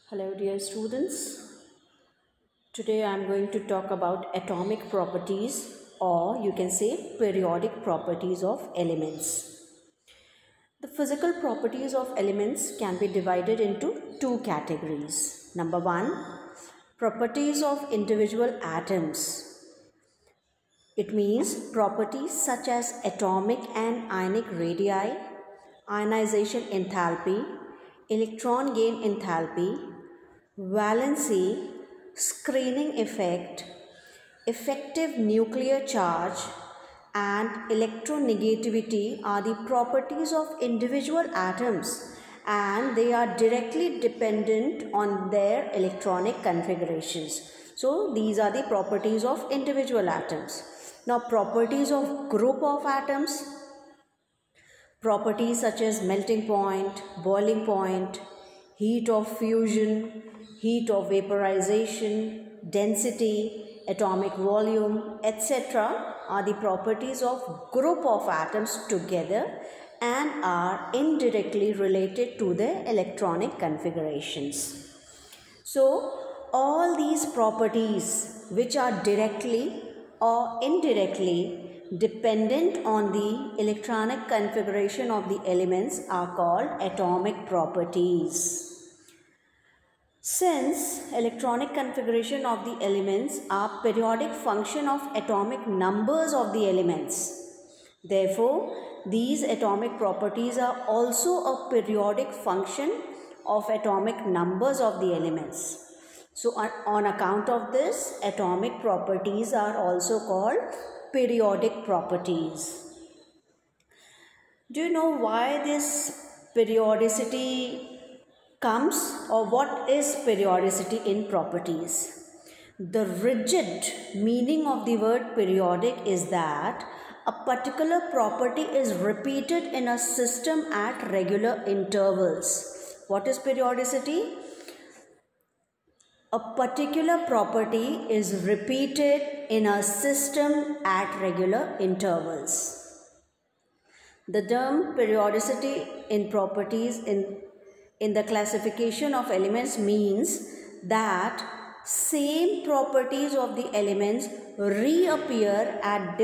Hello dear students, today I am going to talk about atomic properties, or you can say periodic properties of elements. The physical properties of elements can be divided into two categories. Number one, properties of individual atoms. It means properties such as atomic and ionic radii, ionization enthalpy, electron gain enthalpy, valency, screening effect, effective nuclear charge, and electronegativity are the properties of individual atoms, and they are directly dependent on their electronic configurations. So these are the properties of individual atoms. Now properties of group of atoms, properties such as melting point, boiling point, heat of fusion, heat of vaporization, density, atomic volume, etc. are the properties of group of atoms together and are indirectly related to their electronic configurations. So, all these properties which are directly or indirectly dependent on the electronic configuration of the elements are called atomic properties. Since electronic configuration of the elements are periodic function of atomic numbers of the elements, therefore these atomic properties are also a periodic function of atomic numbers of the elements. So on account of this, atomic properties are also called periodic properties. Do you know why this periodicity comes, or what is periodicity in properties? The rigid meaning of the word periodic is that a particular property is repeated in a system at regular intervals. What is periodicity? A particular property is repeated in a system at regular intervals. The term periodicity in properties in the classification of elements means that same properties of the elements reappear at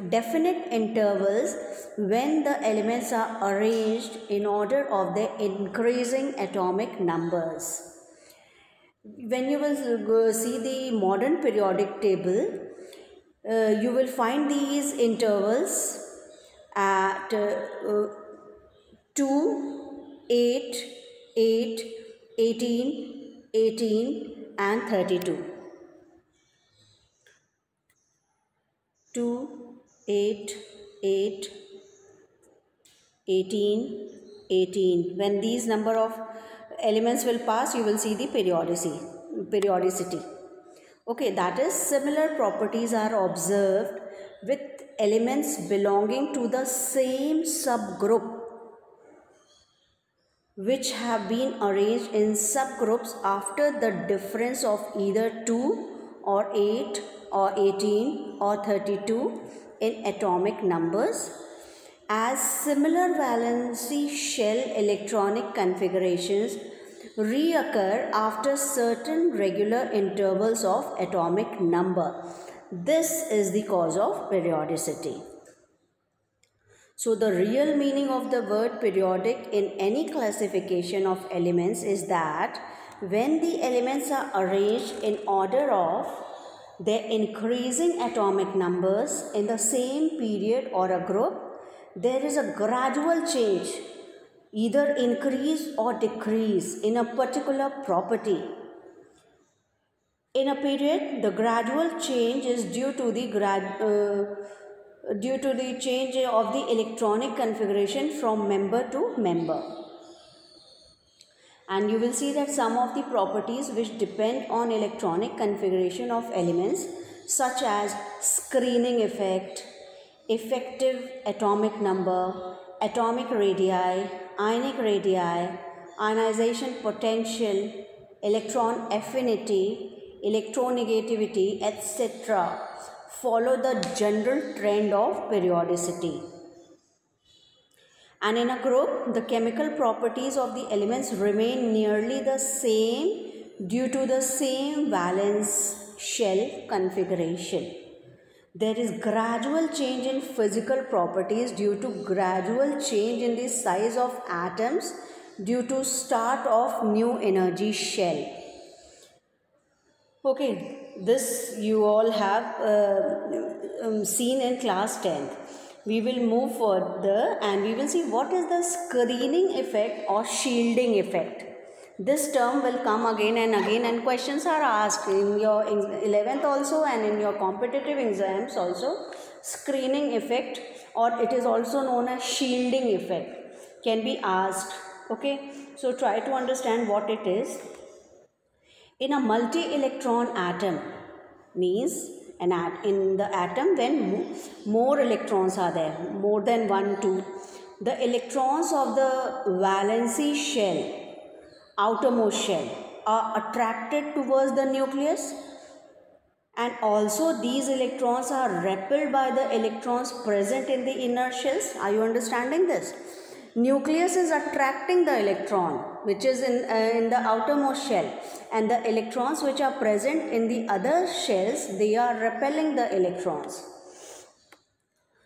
definite intervals when the elements are arranged in order of their increasing atomic numbers. When you will see the modern periodic table, you will find these intervals at 2, 8, 8, 18, 18 and 32. 2, 8, 8, 18, 18. When these number of elements will pass, you will see the periodicity. Okay, that is similar properties are observed with elements belonging to the same subgroup which have been arranged in subgroups after the difference of either 2 or 8 or 18 or 32 in atomic numbers, as similar valency shell electronic configurations reoccur after certain regular intervals of atomic number. This is the cause of periodicity. So the real meaning of the word periodic in any classification of elements is that when the elements are arranged in order of their increasing atomic numbers in the same period or a group, there is a gradual change, either increase or decrease in a particular property. In a period, the gradual change is due to the change of the electronic configuration from member to member. And you will see that some of the properties which depend on electronic configuration of elements, such as screening effect, effective atomic number, atomic radii, ionic radii, ionization potential, electron affinity, electronegativity, etc., follow the general trend of periodicity. And in a group, the chemical properties of the elements remain nearly the same due to the same valence shell configuration. There is gradual change in physical properties due to gradual change in the size of atoms due to start of new energy shell. Okay, this you all have seen in class 10th. We will move further and we will see what is the screening effect or shielding effect. This term will come again and questions are asked in your 11th also and in your competitive exams also. Screening effect, or it is also known as shielding effect, can be asked. Okay, so try to understand what it is. In a multi-electron atom, means in the atom when more electrons are there, more than 1, 2, the electrons of the valency shell, outermost shell, are attracted towards the nucleus, and also these electrons are repelled by the electrons present in the inner shells. Are you understanding this? Nucleus is attracting the electron which is in the outermost shell, and the electrons which are present in the other shells, they are repelling the electrons.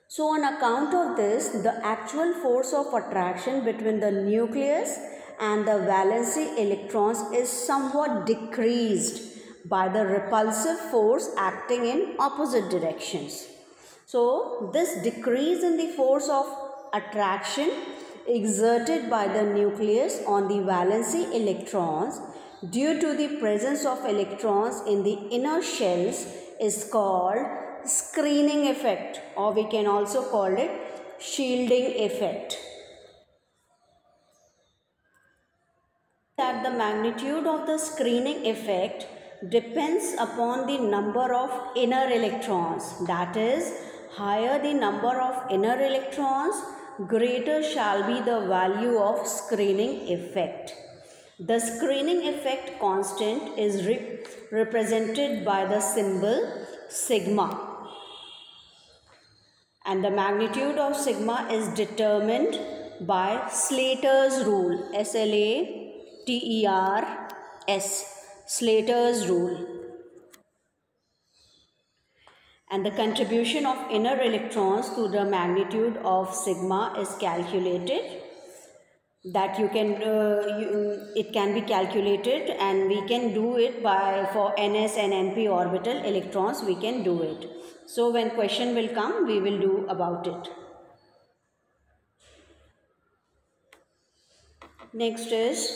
So on account of this, the actual force of attraction between the nucleus and the valency electrons is somewhat decreased by the repulsive force acting in opposite directions. So this decrease in the force of attraction exerted by the nucleus on the valency electrons due to the presence of electrons in the inner shells is called screening effect, or we can also call it shielding effect. That the magnitude of the screening effect depends upon the number of inner electrons. That is, higher the number of inner electrons, greater shall be the value of screening effect. The screening effect constant is represented by the symbol sigma, and the magnitude of sigma is determined by Slater's rule, S-L-A-T-E-R-S, Slater's rule. And the contribution of inner electrons to the magnitude of sigma is calculated. That you can it can be calculated, and we can do it by for ns and np orbital electrons we can do it. So when question will come, we will do about it. Next is,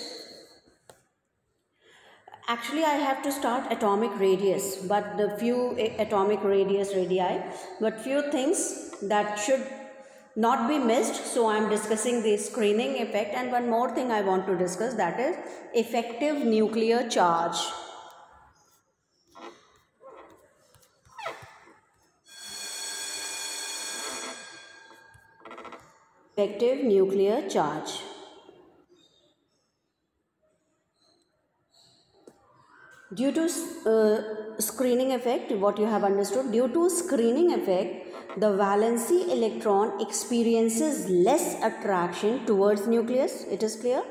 actually I have to start atomic radius, but the few atomic radii, but few things that should not be missed. So I am discussing the screening effect, and one more thing I want to discuss, that is effective nuclear charge. Effective nuclear charge. Due to screening effect, what you have understood, due to screening effect, the valency electron experiences less attraction towards nucleus. It is clear?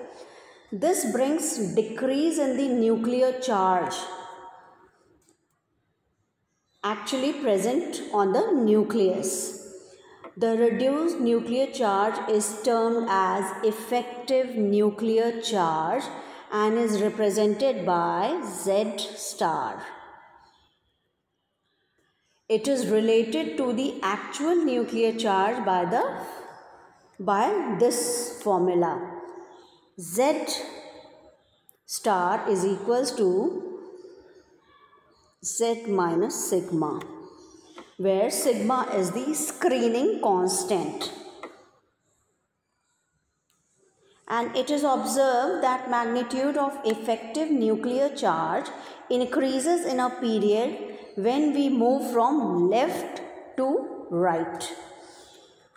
This brings decrease in the nuclear charge actually present on the nucleus. The reduced nuclear charge is termed as effective nuclear charge and is represented by Z star. It is related to the actual nuclear charge by this formula. Z star is equals to Z minus sigma, where sigma is the screening constant. And it is observed that magnitude of effective nuclear charge increases in a period when we move from left to right.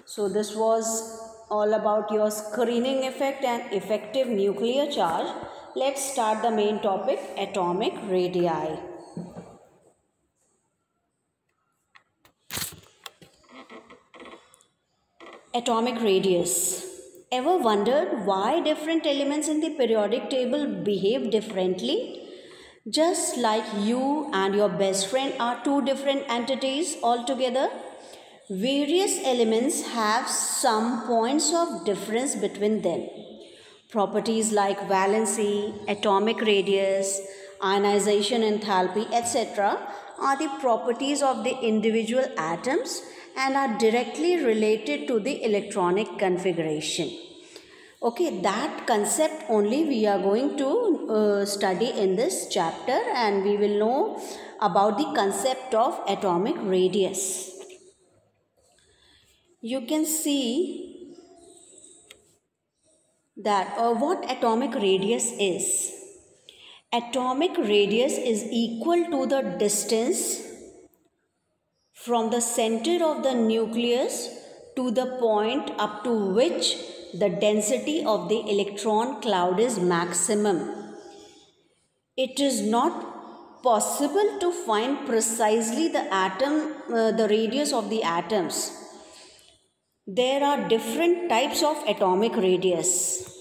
So this was all about your screening effect and effective nuclear charge. Let's start the main topic, atomic radii. Atomic radius. Ever wondered why different elements in the periodic table behave differently? Just like you and your best friend are two different entities altogether, various elements have some points of difference between them. Properties like valency, atomic radius, ionization enthalpy, etc. are the properties of the individual atoms and are directly related to the electronic configuration. Okay, that concept only we are going to study in this chapter, and we will know about the concept of atomic radius. You can see that what atomic radius is. Atomic radius is equal to the distance from the center of the nucleus to the point up to which the density of the electron cloud is maximum. It is not possible to find precisely the radius of the atoms. There are different types of atomic radius.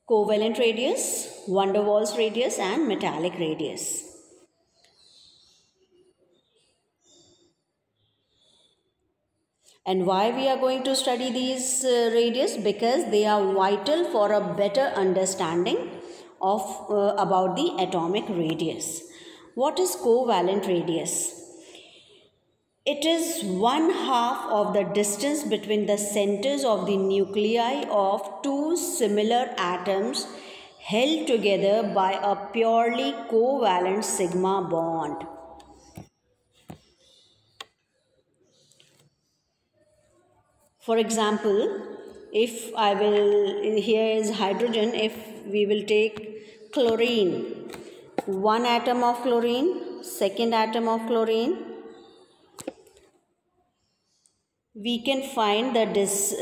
Covalent radius, van der Waals radius, and metallic radius. And why we are going to study these radius? Because they are vital for a better understanding of about the atomic radius. What is covalent radius? It is 1/2 of the distance between the centers of the nuclei of two similar atoms held together by a purely covalent sigma bond. For example, if I will, here is hydrogen, if we will take chlorine, one atom of chlorine, second atom of chlorine, we can find that this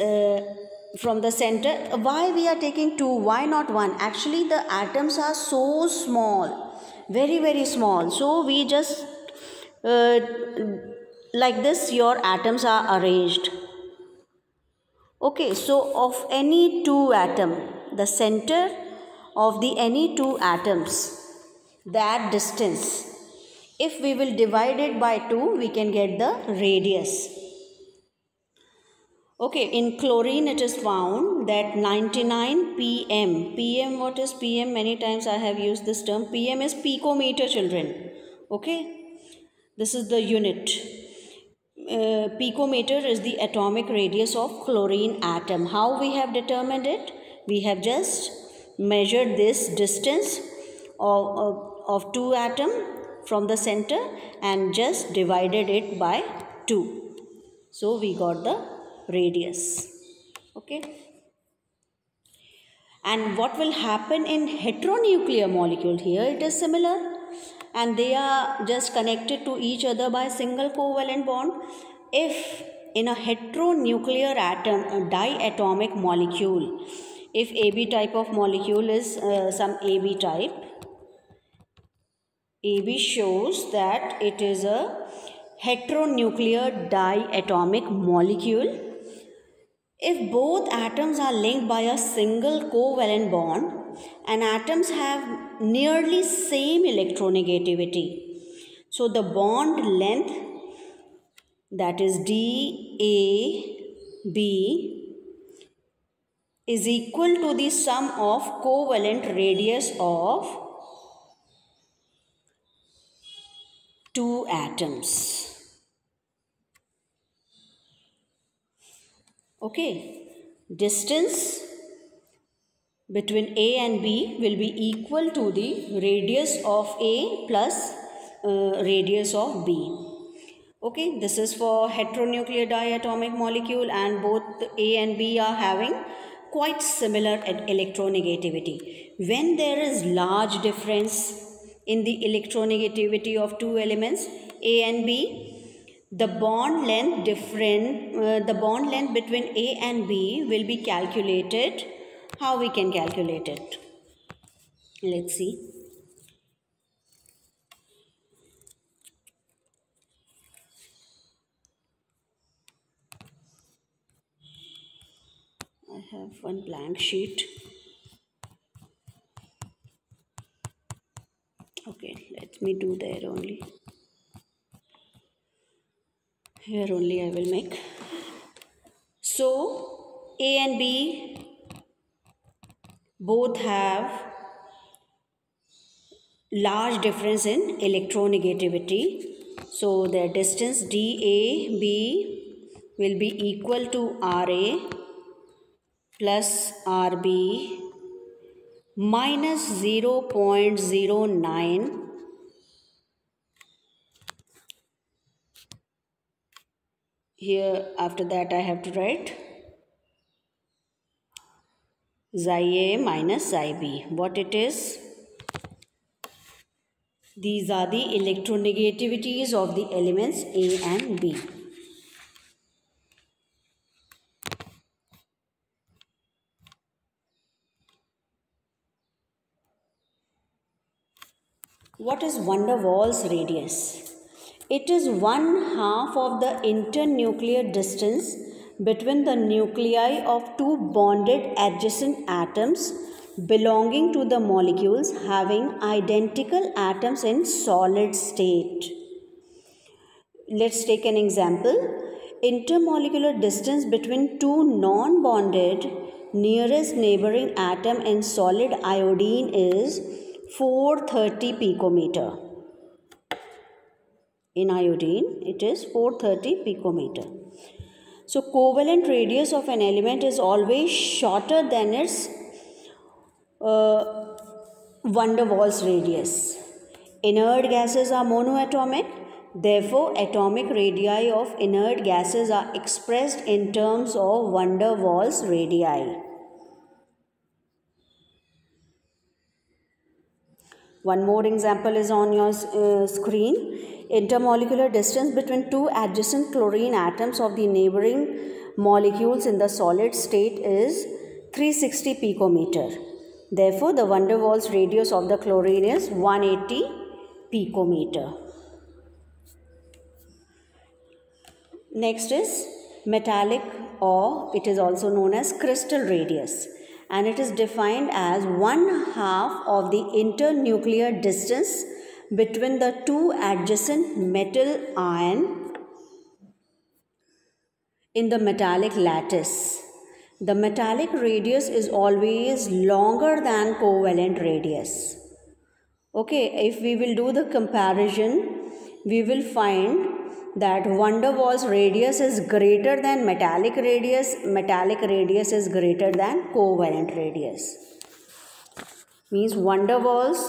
from the center. Why we are taking two? Why not one? Actually, the atoms are so small, very small. So we just like this, your atoms are arranged. Okay, so of any two atom, the center of the any two atoms, that distance, if we will divide it by 2, we can get the radius. Okay, in chlorine it is found that 99 pm. Pm, what is pm? Many times I have used this term. Pm is picometer, children. Okay, this is the unit. Picometer is the atomic radius of chlorine atom. How we have determined it? We have just measured this distance of two atom from the center and just divided it by 2. So we got the radius. Okay. And what will happen in heteronuclear molecule? Here it is similar, and they are just connected to each other by a single covalent bond. If in a heteronuclear atom, a diatomic molecule, if AB type of molecule is some AB type, AB shows that it is a heteronuclear diatomic molecule. If both atoms are linked by a single covalent bond and atoms have nearly same electronegativity, so the bond length, that is DAB, is equal to the sum of covalent radius of two atoms. Okay, distance between A and B will be equal to the radius of A plus radius of B. Okay, this is for heteronuclear diatomic molecule, and both A and B are having quite similar electronegativity. When there is large difference in the electronegativity of two elements, A and B, the bond length between A and B will be calculated. How we can calculate it? Let's see. I have one blank sheet. Okay, let me do there only. Here only I will make. So A and B both have large difference in electronegativity. So their distance DAB will be equal to RA plus RB minus 0.09. Here after that I have to write xi A minus xi B. What it is? These are the electronegativities of the elements A and B. What is van der Waals radius? It is 1/2 of the internuclear distance between the nuclei of two bonded adjacent atoms belonging to the molecules having identical atoms in solid state. Let's take an example. Intermolecular distance between two non-bonded nearest neighboring atom in solid iodine is 430 picometer. In iodine, it is 430 picometer. So, covalent radius of an element is always shorter than its van der Waals radius. Inert gases are monoatomic. Therefore, atomic radii of inert gases are expressed in terms of van der Waals radii. One more example is on your screen. Intermolecular distance between two adjacent chlorine atoms of the neighboring molecules in the solid state is 360 picometer. Therefore, the van der Waals radius of the chlorine is 180 picometer. Next is metallic, or it is also known as crystal radius, and it is defined as 1/2 of the internuclear distance between the two adjacent metal ion in the metallic lattice. The metallic radius is always longer than covalent radius. Okay, if we will do the comparison, we will find that van der Waals radius is greater than metallic radius is greater than covalent radius. Means van der Waals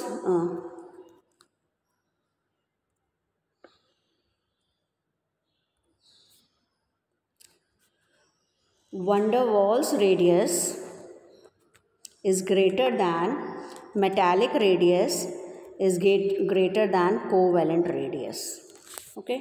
radius is greater than metallic radius is greater than covalent radius. Okay.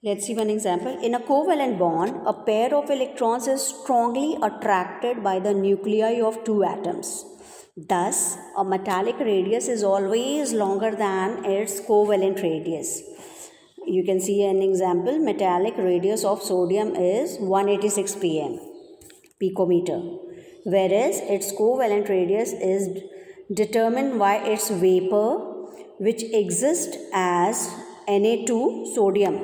Let's see one example. In a covalent bond, a pair of electrons is strongly attracted by the nuclei of two atoms. Thus, a metallic radius is always longer than its covalent radius. You can see an example. Metallic radius of sodium is 186 picometer, whereas its covalent radius is determined by its vapor, which exists as Na2 sodium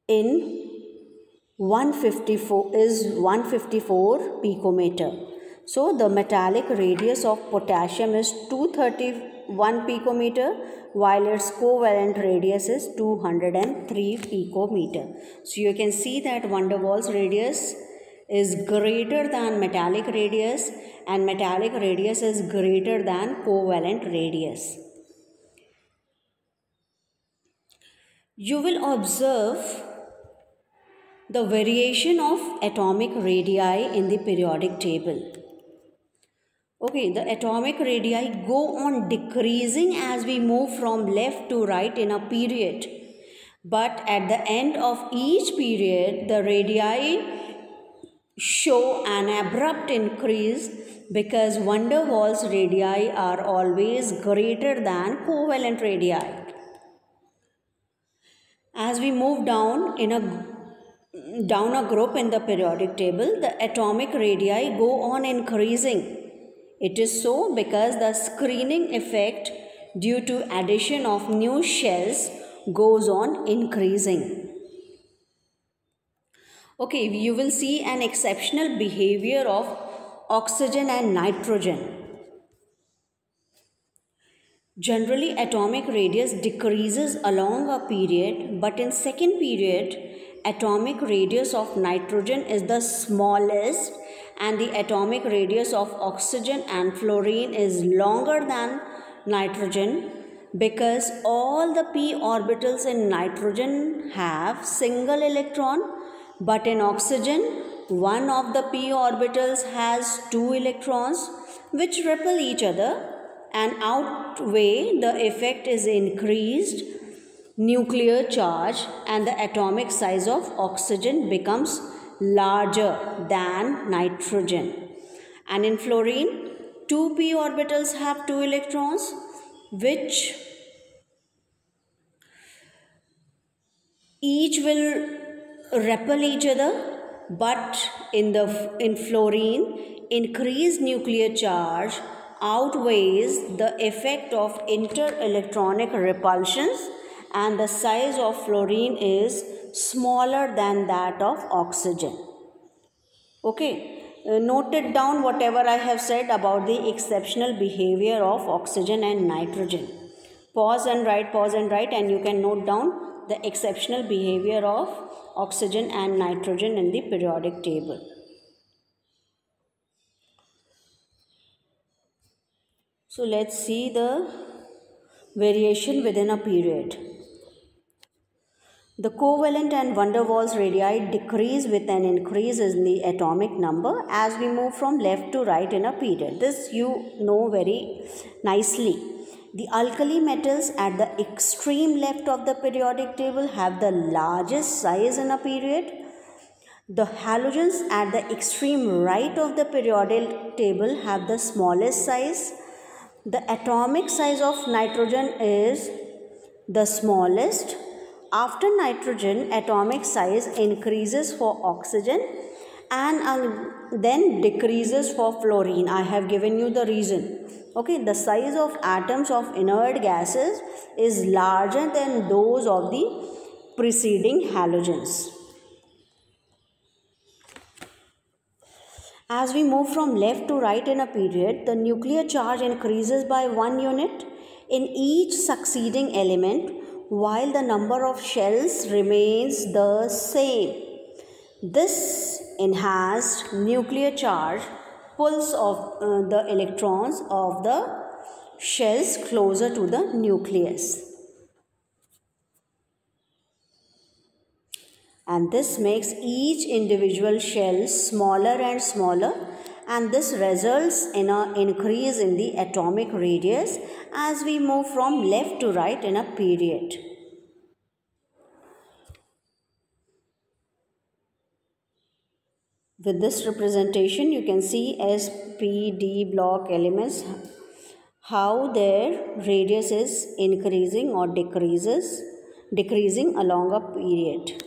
in 154 picometer. So the metallic radius of potassium is 231 picometer, while its covalent radius is 203 picometer. So you can see that van der Waals radius is greater than metallic radius, and metallic radius is greater than covalent radius. You will observe the variation of atomic radii in the periodic table. Okay, the atomic radii go on decreasing as we move from left to right in a period. But at the end of each period, the radii show an abrupt increase because van der Waals radii are always greater than covalent radii. As we move down a group in the periodic table, the atomic radii go on increasing. It is so because the screening effect due to addition of new shells goes on increasing. Okay, you will see an exceptional behavior of oxygen and nitrogen. Generally, atomic radius decreases along a period, but in second period, atomic radius of nitrogen is the smallest and the atomic radius of oxygen and fluorine is longer than nitrogen because all the p orbitals in nitrogen have single electron, but in oxygen, one of the p orbitals has two electrons which repel each other and outweigh the effect is increased nuclear charge and the atomic size of oxygen becomes larger than nitrogen. And in fluorine, two p orbitals have two electrons which each will repel each other, but in fluorine, increased nuclear charge outweighs the effect of inter-electronic repulsions and the size of fluorine is smaller than that of oxygen. Okay, note it down whatever I have said about the exceptional behavior of oxygen and nitrogen. Pause and write, and you can note down the exceptional behavior of oxygen and nitrogen in the periodic table. So let's see the variation within a period. The covalent and van der Waals radii decrease with an increase in the atomic number as we move from left to right in a period. This you know very nicely. The alkali metals at the extreme left of the periodic table have the largest size in a period. The halogens at the extreme right of the periodic table have the smallest size. The atomic size of nitrogen is the smallest. After nitrogen, atomic size increases for oxygen and then decreases for fluorine. I have given you the reason. Okay, the size of atoms of inert gases is larger than those of the preceding halogens. As we move from left to right in a period, the nuclear charge increases by 1 unit in each succeeding element while the number of shells remains the same. This enhanced nuclear charge pulls of the electrons of the shells closer to the nucleus. And this makes each individual shell smaller and smaller, and this results in an increase in the atomic radius as we move from left to right in a period. With this representation, you can see S, P, D block elements, how their radius is increasing or decreasing along a period.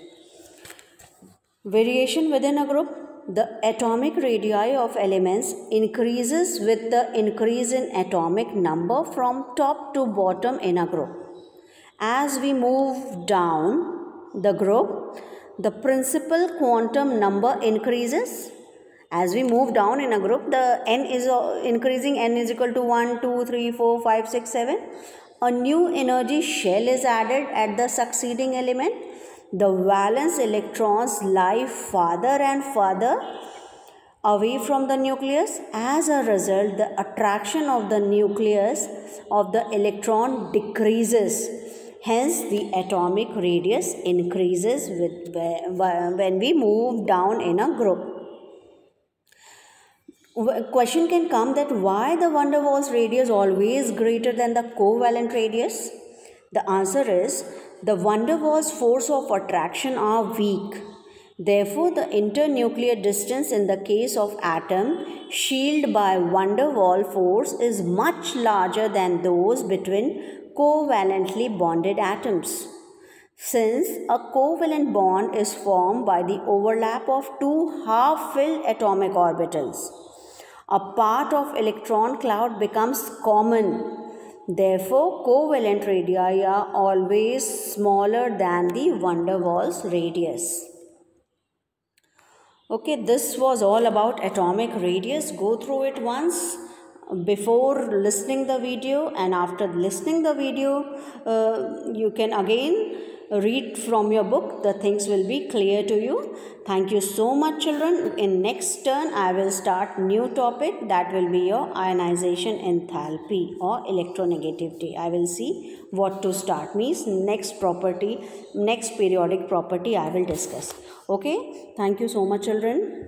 Variation within a group. The atomic radii of elements increases with the increase in atomic number from top to bottom in a group. As we move down the group, the principal quantum number increases. As we move down in a group, the n is increasing, n is equal to 1, 2, 3, 4, 5, 6, 7. A new energy shell is added at the succeeding element. The valence electrons lie farther and farther away from the nucleus. As a result, the attraction of the nucleus of the electron decreases. Hence, the atomic radius increases when we move down in a group. Question can come that why the van der Waals radius always greater than the covalent radius? The answer is the van der Waals force of attraction are weak. Therefore, the internuclear distance in the case of atom shielded by van der Waals force is much larger than those between covalently bonded atoms. Since a covalent bond is formed by the overlap of two half-filled atomic orbitals, a part of electron cloud becomes common. Therefore, covalent radii are always smaller than the van der Waals radius. Okay, this was all about atomic radius. Go through it once before listening the video, and after listening the video, you can again read from your book. The things will be clear to you. Thank you so much, children. In next turn, I will start new topic, that will be your ionization enthalpy or electronegativity. I will see what to start, means next property, next periodic property I will discuss. Okay, thank you so much, children.